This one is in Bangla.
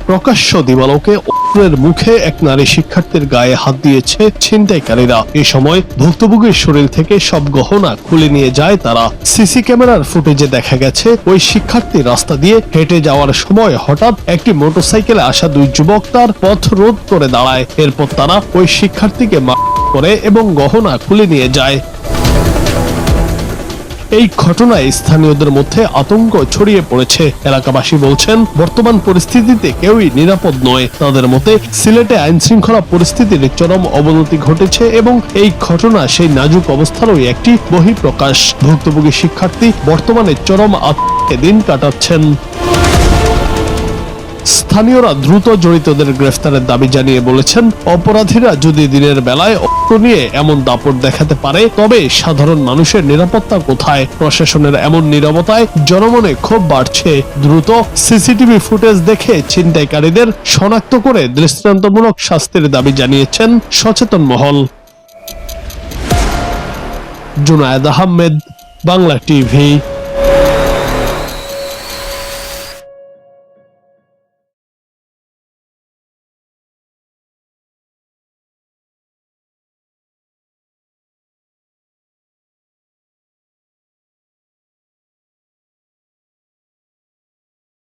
প্রকাশ্য দিবালোকে অস্ত্রের মুখে এক নারী শিক্ষার্থীর গায়ে হাত দিয়েছে ছিনতাইকারীরা। এ সময় ভুক্তভোগীর শরীর থেকে সব গহনা খুলে নিয়ে যায় তারা। সিসি ক্যামেরার ফুটেজে দেখা গেছে ওই শিক্ষার্থী রাস্তা দিয়ে হেঁটে যাওয়ার সময় হঠাৎ একটি মোটরসাইকেলে আসা দুই যুবক তার পথ রোধ করে দাঁড়ায়। এরপর তারা ওই শিক্ষার্থীকে মারধর করে এবং গহনা খুলে নিয়ে যায়। এই ঘটনায় স্থানীয়দের মধ্যে আতঙ্ক ছড়িয়ে পড়েছে। এলাকাবাসী বলছেন, বর্তমান পরিস্থিতিতে কেউই নিরাপদ নয়। তাদের মতে সিলেটে আইন শৃঙ্খলা পরিস্থিতির চরম অবনতি ঘটেছে এবং এই ঘটনা সেই নাজুক অবস্থারই একটি বহিঃপ্রকাশ। ভুক্তভোগী শিক্ষার্থী বর্তমানে চরম আতঙ্কে দিন কাটাচ্ছেন। স্থানীয়রা দ্রুত জড়িতদের গ্রেফতারের দাবি জানিয়ে বলেছেন, অপরাধীরা যদি দিনের বেলায় অস্ত্র নিয়ে এমন দাপট দেখাতে পারে তবে সাধারণ মানুষের নিরাপত্তা কোথায়? প্রশাসনের এমন নীরবতায় জনমনে ক্ষোভ বাড়ছে। দ্রুত সিসিটিভি ফুটেজ দেখে ছিনতাইকারীদের শনাক্ত করে দৃষ্টান্তমূলক শাস্তির দাবি জানিয়েছেন সচেতন মহল। জুনায়েদ আহমেদ, বাংলা টিভি।